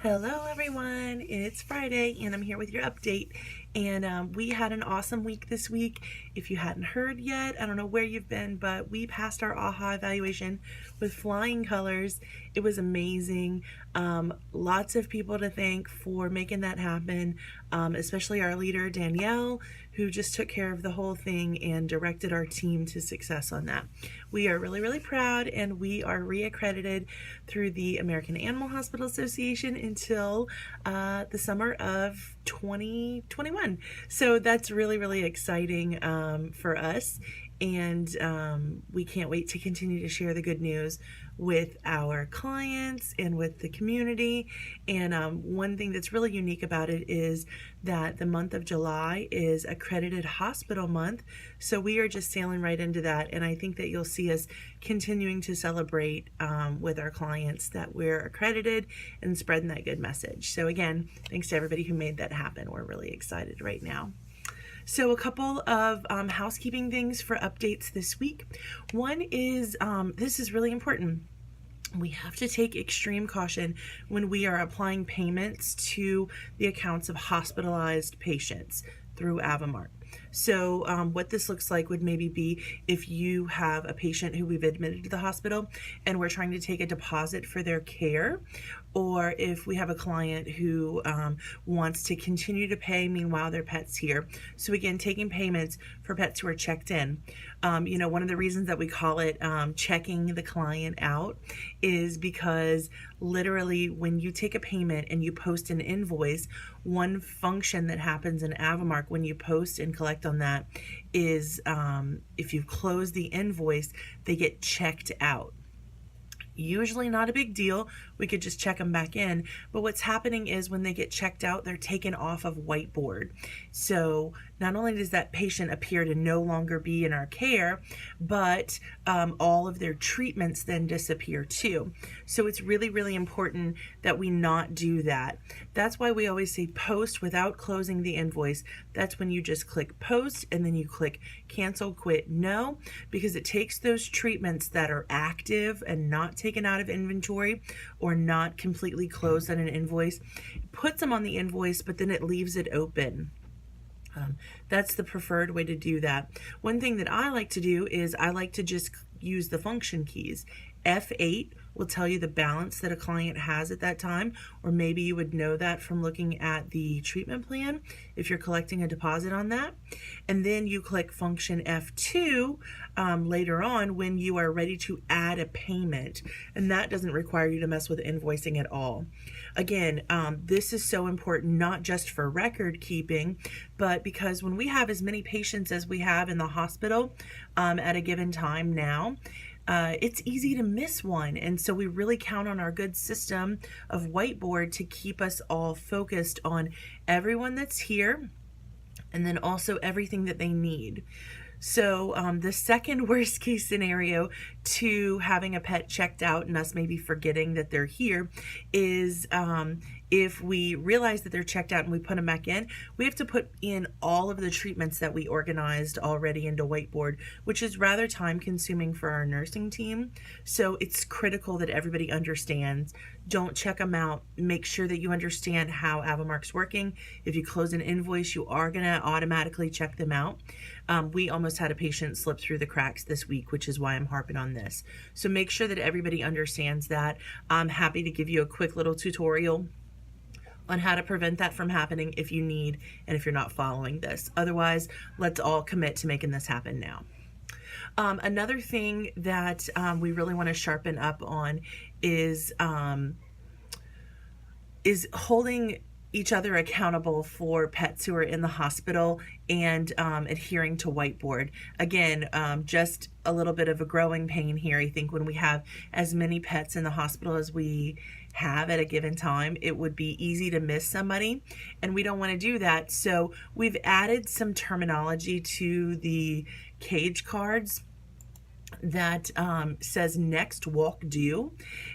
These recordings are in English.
Hello everyone, it's Friday and I'm here with your update, and we had an awesome week this week. If you hadn't heard yet, I don't know where you've been, but we passed our AHA evaluation with flying colors. It was amazing. Lots of people to thank for making that happen, especially our leader Danielle, who just took care of the whole thing and directed our team to success on that. We are really proud, and we are reaccredited through the American Animal Hospital Association until the summer of 2021. So that's really exciting for us, and we can't wait to continue to share the good news with our clients and with the community. And one thing that's really unique about it is that the month of July is accredited hospital month, so we are just sailing right into that, and I think that you'll see us continuing to celebrate with our clients that we're accredited and spreading that good message. So again, thanks to everybody who made that happen. We're really excited right now. So a couple of housekeeping things for updates this week. One is, this is really important. We have to take extreme caution when we are applying payments to the accounts of hospitalized patients through Avamart. So what this looks like would maybe be if you have a patient who we've admitted to the hospital and we're trying to take a deposit for their care, or if we have a client who wants to continue to pay meanwhile their pet's here. So again, taking payments for pets who are checked in. One of the reasons that we call it checking the client out is because literally when you take a payment and you post an invoice, one function that happens in Avamart when you post and collect on that is if you close the invoice, they get checked out. Usually not a big deal. We could just check them back in. But what's happening is when they get checked out, they're taken off of Whiteboard. So not only does that patient appear to no longer be in our care, but all of their treatments then disappear too. So it's really important that we not do that. That's why we always say post without closing the invoice. That's when you just click post and then you click cancel, quit, no, because it takes those treatments that are active and not taken out of inventory or not completely closed on an invoice, puts them on the invoice, but then it leaves it open. That's the preferred way to do that. One thing that I like to do is I like to just use the function keys. F8 will tell you the balance that a client has at that time, or maybe you would know that from looking at the treatment plan if you're collecting a deposit on that. And then you click function F2 later on when you are ready to add a payment, and that doesn't require you to mess with invoicing at all. Again, this is so important, not just for record keeping, but because when we have as many patients as we have in the hospital at a given time now, it's easy to miss one. And so we really count on our good system of Whiteboard to keep us all focused on everyone that's here and then also everything that they need. So the second worst case scenario to having a pet checked out and us maybe forgetting that they're here is if we realize that they're checked out and we put them back in, we have to put in all of the treatments that we organized already into Whiteboard, which is rather time consuming for our nursing team. So it's critical that everybody understands. Don't check them out. Make sure that you understand how Avamart's working. If you close an invoice, you are going to automatically check them out. We almost had a patient slip through the cracks this week, which is why I'm harping on this. So make sure that everybody understands that. I'm happy to give you a quick little tutorial on how to prevent that from happening if you need and if you're not following this. Otherwise, let's all commit to making this happen now. Another thing that we really want to sharpen up on is holding each other accountable for pets who are in the hospital and adhering to Whiteboard. Again, just a little bit of a growing pain here. I think when we have as many pets in the hospital as we have at a given time, it would be easy to miss somebody, and we don't want to do that. So we've added some terminology to the cage cards that says next walk due,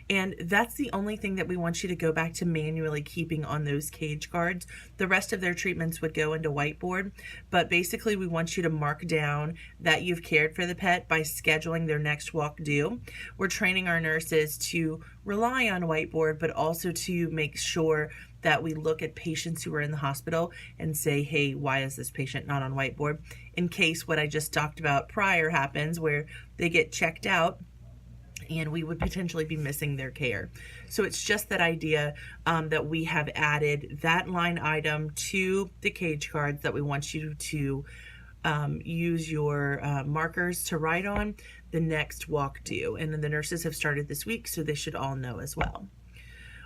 And that's the only thing that we want you to go back to manually keeping on those cage cards. The rest of their treatments would go into whiteboard, but basically we want you to mark down that you've cared for the pet by scheduling their next walk due. We're training our nurses to rely on whiteboard, but also to make sure that we look at patients who are in the hospital and say, hey, why is this patient not on whiteboard? In case what I just talked about prior happens, where they get checked out and we would potentially be missing their care. So it's just that idea that we have added that line item to the cage cards that we want you to use your markers to write on the next walk due. And then the nurses have started this week, so they should all know as well.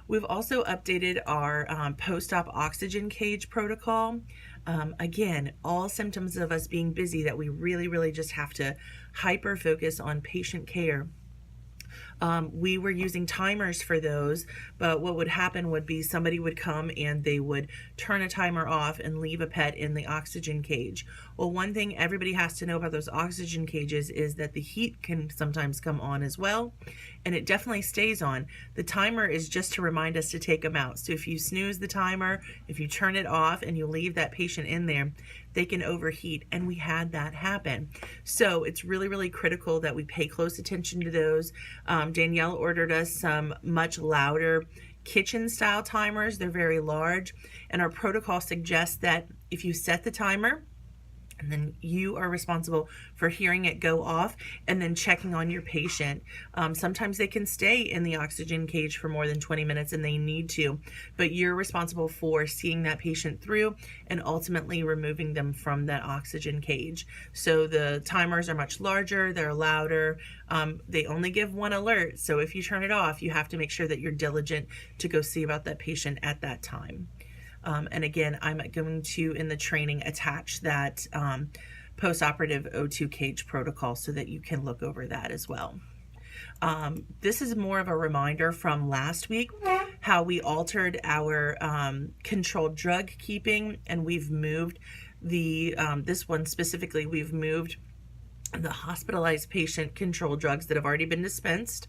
We've also updated our post-op oxygen cage protocol. Again, all symptoms of us being busy that we really just have to hyper focus on patient care. We were using timers for those, but what would happen would be somebody would come and they would turn a timer off and leave a pet in the oxygen cage. Well, one thing everybody has to know about those oxygen cages is that the heat can sometimes come on as well, and it definitely stays on. The timer is just to remind us to take them out. So if you snooze the timer, if you turn it off and you leave that patient in there, they can overheat, and we had that happen. So it's really critical that we pay close attention to those. Danielle ordered us some much louder kitchen style timers. They're very large, and our protocol suggests that if you set the timer, and then you are responsible for hearing it go off and then checking on your patient. Sometimes they can stay in the oxygen cage for more than 20 minutes and they need to, but you're responsible for seeing that patient through and ultimately removing them from that oxygen cage. So the timers are much larger, they're louder, they only give one alert. So if you turn it off, you have to make sure that you're diligent to go see about that patient at that time. And again, I'm going to, in the training, attach that post-operative O2 cage protocol so that you can look over that as well. This is more of a reminder from last week, how we altered our controlled drug keeping, and we've moved this one specifically, we've moved the hospitalized patient control drugs that have already been dispensed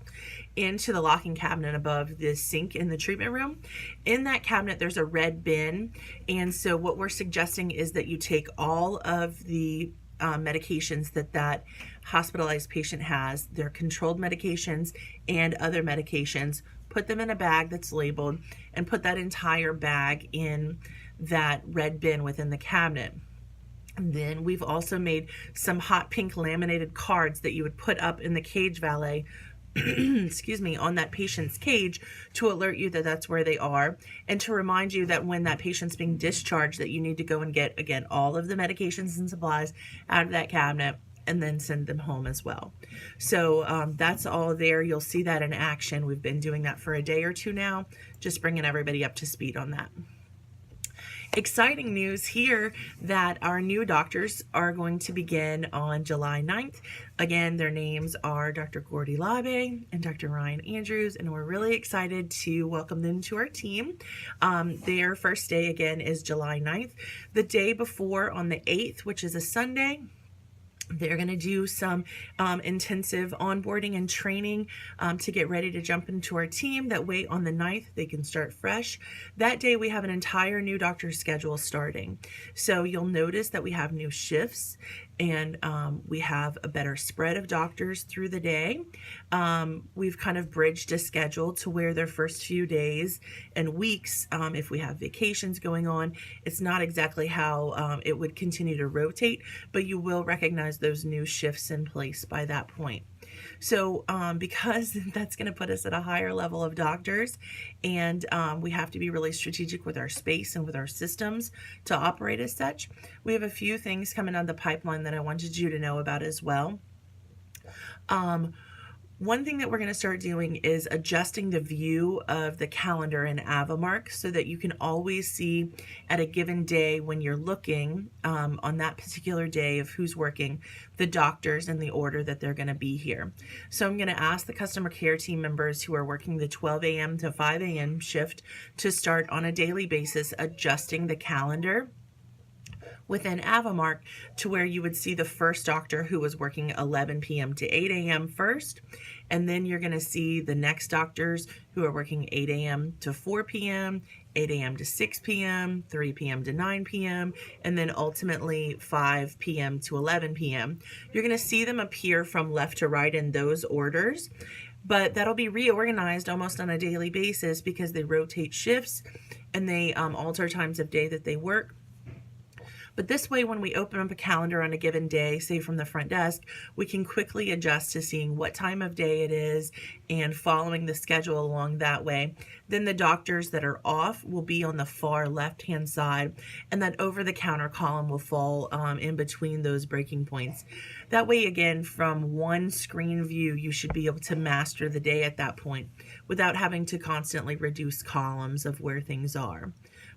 into the locking cabinet above the sink in the treatment room. In that cabinet, there's a red bin. And so what we're suggesting is that you take all of the medications that hospitalized patient has, their controlled medications and other medications, put them in a bag that's labeled and put that entire bag in that red bin within the cabinet. And then we've also made some hot pink laminated cards that you would put up in the cage valet excuse me, on that patient's cage to alert you that that's where they are, and to remind you that when that patient's being discharged that you need to go and get, again, all of the medications and supplies out of that cabinet and then send them home as well. So that's all there. You'll see that in action. We've been doing that for a day or two now, just bringing everybody up to speed on that. Exciting news here that our new doctors are going to begin on July 9th. Again, their names are Dr. Gordy Labe and Dr. Ryan Andrews, and we're really excited to welcome them to our team. Their first day, again, is July 9th. The day before, on the 8th, which is a Sunday, they're going to do some intensive onboarding and training to get ready to jump into our team. That way on the 9th, they can start fresh. That day, we have an entire new doctor schedule starting. So you'll notice that we have new shifts, and we have a better spread of doctors through the day. We've kind of bridged a schedule to where their first few days and weeks, if we have vacations going on, it's not exactly how it would continue to rotate, but you will recognize those new shifts in place by that point. So because that's going to put us at a higher level of doctors, and we have to be really strategic with our space and with our systems to operate as such, we have a few things coming on the pipeline that I wanted you to know about as well. One thing that we're going to start doing is adjusting the view of the calendar in AvaMark so that you can always see at a given day when you're looking on that particular day of who's working, the doctors in the order that they're going to be here. So I'm going to ask the customer care team members who are working the 12 a.m. to 5 a.m. shift to start on a daily basis adjusting the calendar within Avamark to where you would see the first doctor who was working 11 p.m. to 8 a.m. first, and then you're going to see the next doctors who are working 8 a.m. to 4 p.m., 8 a.m. to 6 p.m., 3 p.m. to 9 p.m., and then ultimately 5 p.m. to 11 p.m. You're going to see them appear from left to right in those orders, but that'll be reorganized almost on a daily basis because they rotate shifts and they alter times of day that they work. But this way, when we open up a calendar on a given day, say from the front desk, we can quickly adjust to seeing what time of day it is and following the schedule along that way. Then the doctors that are off will be on the far left-hand side, and that over-the-counter column will fall in between those breaking points. That way, again, from one screen view, you should be able to master the day at that point without having to constantly reduce columns of where things are.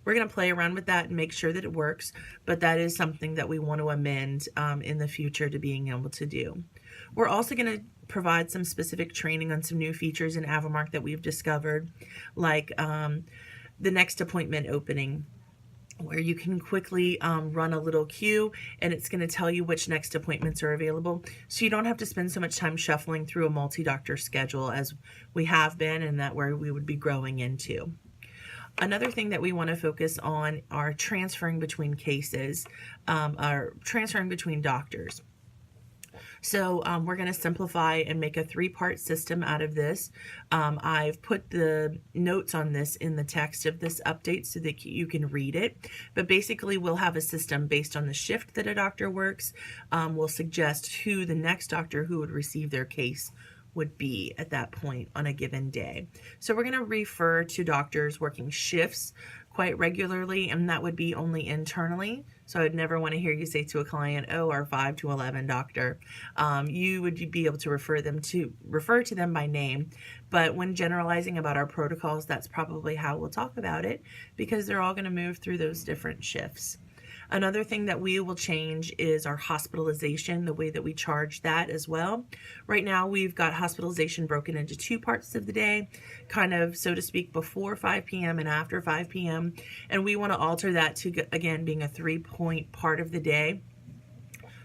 We're going to play around with that and make sure that it works, but that is something that we want to amend in the future to being able to do. We're also going to provide some specific training on some new features in Avamark that we've discovered, like the next appointment opening, where you can quickly run a little queue and it's going to tell you which next appointments are available, so you don't have to spend so much time shuffling through a multi-doctor schedule as we have been and that where we would be growing into. Another thing that we want to focus on are transferring between cases, or transferring between doctors. So we're going to simplify and make a 3-part system out of this. I've put the notes on this in the text of this update so that you can read it. But basically, we'll have a system based on the shift that a doctor works. We'll suggest who the next doctor who would receive their case would be at that point on a given day. So we're going to refer to doctors working shifts quite regularly, and that would be only internally. So I'd never want to hear you say to a client, oh, our 5 to 11 doctor. You would be able to refer to them by name. But when generalizing about our protocols, that's probably how we'll talk about it, because they're all going to move through those different shifts. Another thing that we will change is our hospitalization, the way that we charge that as well. Right now, we've got hospitalization broken into 2 parts of the day, kind of, so to speak, before 5 p.m. and after 5 p.m. And we want to alter that to, again, being a 3-point part of the day.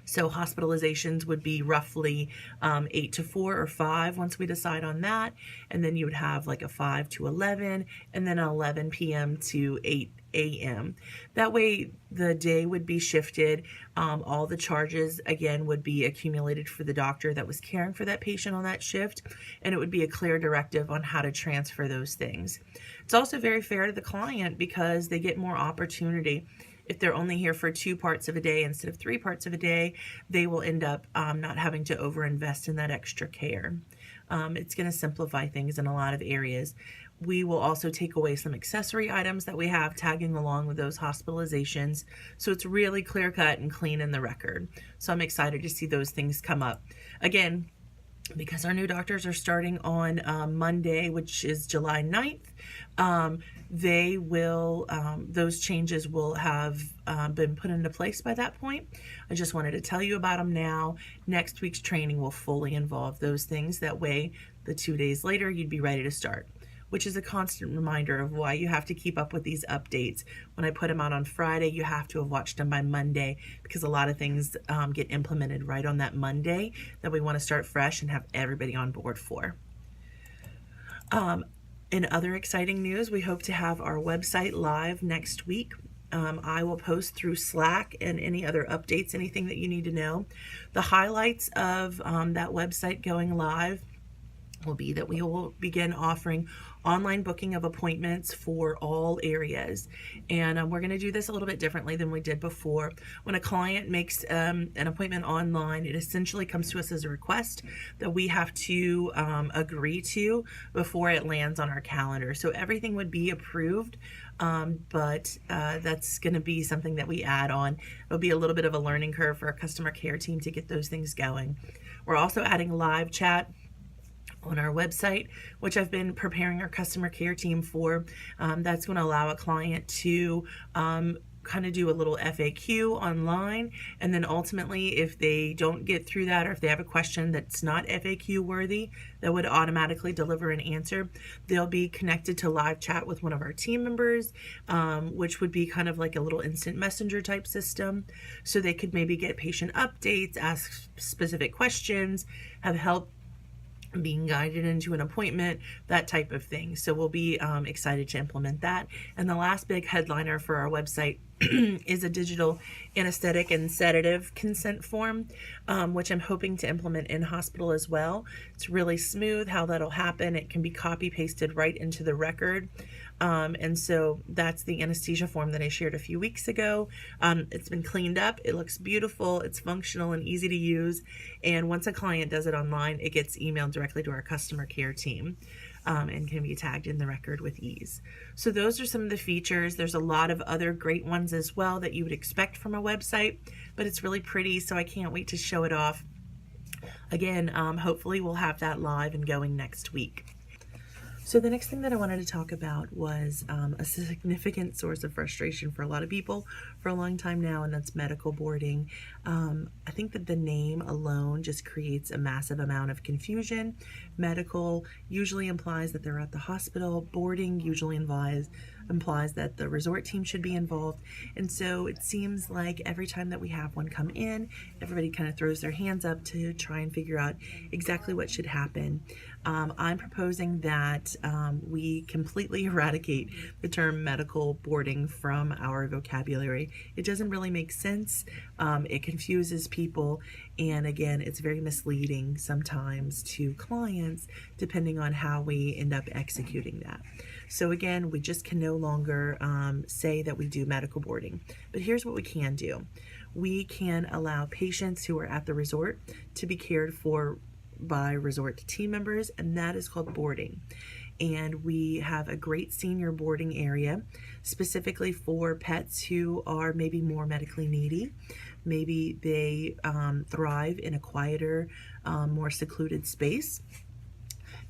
So hospitalizations would be roughly 8 to 4 or 5 once we decide on that. And then you would have like a 5 to 11 and then 11 p.m. to 8 a.m. That way the day would be shifted. All the charges, again, would be accumulated for the doctor that was caring for that patient on that shift. And it would be a clear directive on how to transfer those things. It's also very fair to the client because they get more opportunity. If they're only here for 2 parts of a day instead of 3 parts of a day, they will end up not having to overinvest in that extra care. It's going to simplify things in a lot of areas. We will also take away some accessory items that we have tagging along with those hospitalizations, so it's really clear cut and clean in the record. So I'm excited to see those things come up. Again, because our new doctors are starting on Monday, which is July 9th, they will, those changes will have been put into place by that point. I just wanted to tell you about them now. Next week's training will fully involve those things. That way, the 2 days later, you'd be ready to start, which is a constant reminder of why you have to keep up with these updates. When I put them out on Friday, you have to have watched them by Monday, because a lot of things get implemented right on that Monday that we want to start fresh and have everybody on board for. In other exciting news, we hope to have our website live next week. I will post through Slack and any other updates, anything that you need to know. The highlights of that website going live will be that we will begin offering online booking of appointments for all areas. And we're going to do this a little bit differently than we did before. When a client makes an appointment online, it essentially comes to us as a request that we have to agree to before it lands on our calendar. So everything would be approved, but that's going to be something that we add on. It'll be a little bit of a learning curve for our customer care team to get those things going. We're also adding live chat on our website, which I've been preparing our customer care team for. That's going to allow a client to kind of do a little FAQ online, and then ultimately if they don't get through that, or if they have a question that's not FAQ worthy that would automatically deliver an answer, they'll be connected to live chat with one of our team members, which would be kind of like a little instant messenger type system, so they could maybe get patient updates, ask specific questions, have help being guided into an appointment, that type of thing. So we'll be excited to implement that. And the last big headliner for our website is a digital anesthetic and sedative consent form, which I'm hoping to implement in hospital as well. It's really smooth how that'll happen. It can be copy pasted right into the record. And so that's the anesthesia form that I shared a few weeks ago. It's been cleaned up. It looks beautiful. It's functional and easy to use. And once a client does it online, it gets emailed directly to our customer care team. And can be tagged in the record with ease. So those are some of the features. There's a lot of other great ones as well that you would expect from a website, but it's really pretty, so I can't wait to show it off. Again, hopefully we'll have that live and going next week. So the next thing that I wanted to talk about was a significant source of frustration for a lot of people for a long time now, and that's medical boarding. I think that the name alone just creates a massive amount of confusion. Medical usually implies that they're at the hospital. Boarding usually implies that the resort team should be involved. And so it seems like every time that we have one come in, everybody kind of throws their hands up to try and figure out exactly what should happen. I'm proposing that we completely eradicate the term medical boarding from our vocabulary. It doesn't really make sense. It confuses people, and again, it's very misleading sometimes to clients depending on how we end up executing that. So again, we just can no longer say that we do medical boarding. But here's what we can do. We can allow patients who are at the resort to be cared for by resort team members, and that is called boarding. And we have a great senior boarding area specifically for pets who are maybe more medically needy. Maybe they thrive in a quieter, more secluded space.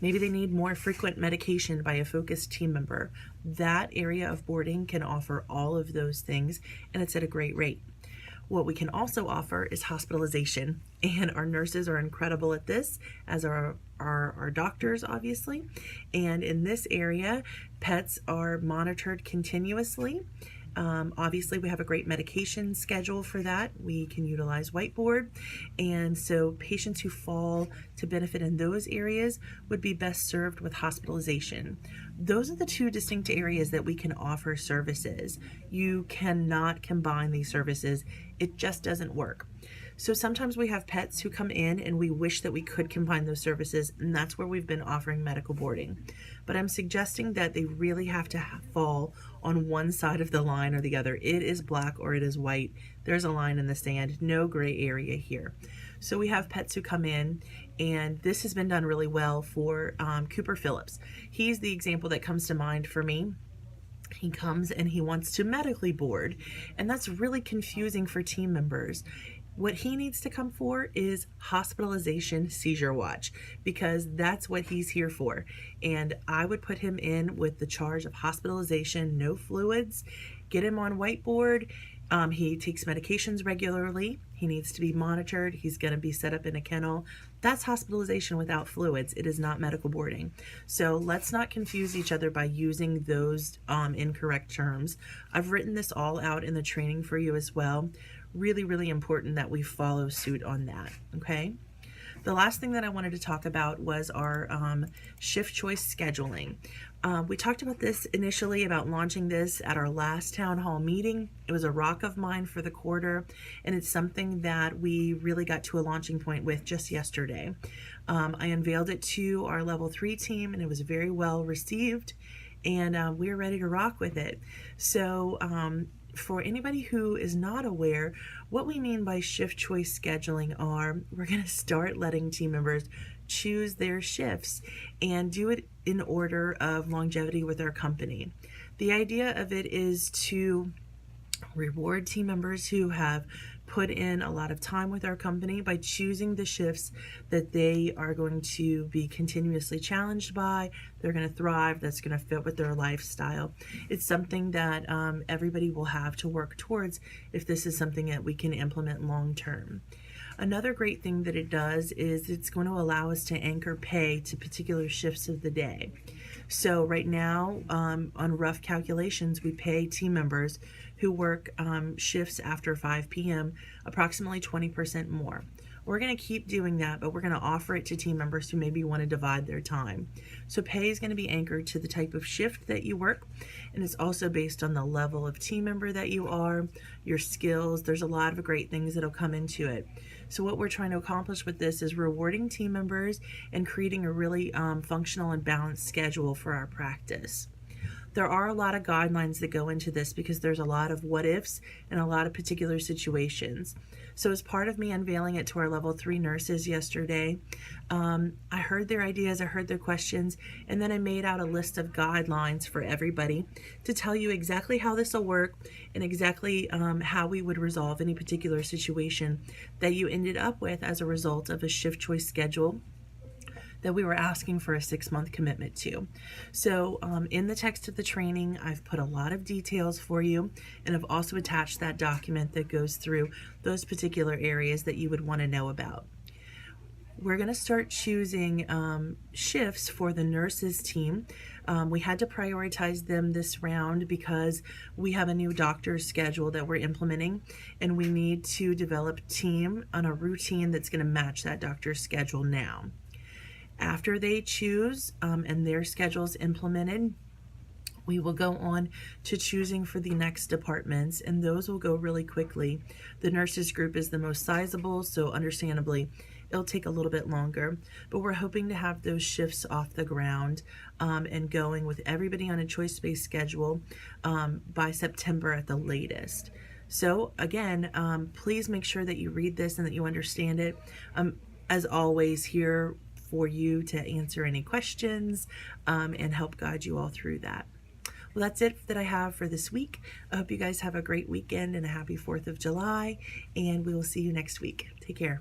Maybe they need more frequent medication by a focused team member. That area of boarding can offer all of those things, and it's at a great rate. What we can also offer is hospitalization, and our nurses are incredible at this, as are our doctors, obviously. And in this area, pets are monitored continuously. Obviously, we have a great medication schedule for that. We can utilize Whiteboard. And so patients who fall to benefit in those areas would be best served with hospitalization. Those are the two distinct areas that we can offer services. You cannot combine these services. It just doesn't work. So sometimes we have pets who come in and we wish that we could combine those services, and that's where we've been offering medical boarding. But I'm suggesting that they really have to fall on one side of the line or the other. It is black or it is white. There's a line in the sand, no gray area here. So we have pets who come in, and this has been done really well for Cooper Phillips. He's the example that comes to mind for me. He comes and he wants to medically board, and that's really confusing for team members. What he needs to come for is hospitalization seizure watch, because that's what he's here for. And I would put him in with the charge of hospitalization, no fluids, get him on Whiteboard. He takes medications regularly. He needs to be monitored. He's going to be set up in a kennel. That's hospitalization without fluids. It is not medical boarding. So let's not confuse each other by using those incorrect terms. I've written this all out in the training for you as well. Really, really important that we follow suit on that, okay? The last thing that I wanted to talk about was our shift choice scheduling. We talked about this initially, about launching this at our last town hall meeting. It was a rock of mine for the quarter, and it's something that we really got to a launching point with just yesterday. I unveiled it to our level 3 team, and it was very well received, and we're ready to rock with it. So for anybody who is not aware, what we mean by shift choice scheduling are, we're going to start letting team members choose their shifts and do it in order of longevity with our company. The idea of it is to reward team members who have put in a lot of time with our company by choosing the shifts that they are going to be continuously challenged by, they're going to thrive, that's going to fit with their lifestyle. It's something that everybody will have to work towards if this is something that we can implement long term. Another great thing that it does is it's going to allow us to anchor pay to particular shifts of the day. So right now, on rough calculations, we pay team members who work shifts after 5 p.m. approximately 20% more. We're going to keep doing that, but we're going to offer it to team members who maybe want to divide their time. So pay is going to be anchored to the type of shift that you work, and it's also based on the level of team member that you are, your skills. There's a lot of great things that'll come into it. So what we're trying to accomplish with this is rewarding team members and creating a really functional and balanced schedule for our practice. There are a lot of guidelines that go into this because there's a lot of what ifs and a lot of particular situations. So as part of me unveiling it to our level 3 nurses yesterday, I heard their ideas, I heard their questions, and then I made out a list of guidelines for everybody to tell you exactly how this will work and exactly how we would resolve any particular situation that you ended up with as a result of a shift choice schedule that we were asking for a 6-month commitment to. So in the text of the training, I've put a lot of details for you, and I've also attached that document that goes through those particular areas that you would want to know about. We're going to start choosing shifts for the nurses team. We had to prioritize them this round because we have a new doctor's schedule that we're implementing, and we need to develop a team on a routine that's going to match that doctor's schedule now. After they choose and their schedule's implemented, we will go on to choosing for the next departments, and those will go really quickly. The nurses group is the most sizable, so understandably it'll take a little bit longer, but we're hoping to have those shifts off the ground and going with everybody on a choice-based schedule by September at the latest. So again, please make sure that you read this and that you understand it. As always, here for you to answer any questions and help guide you all through that. Well, that's it that I have for this week. I hope you guys have a great weekend and a happy 4th of July, and we will see you next week. Take care.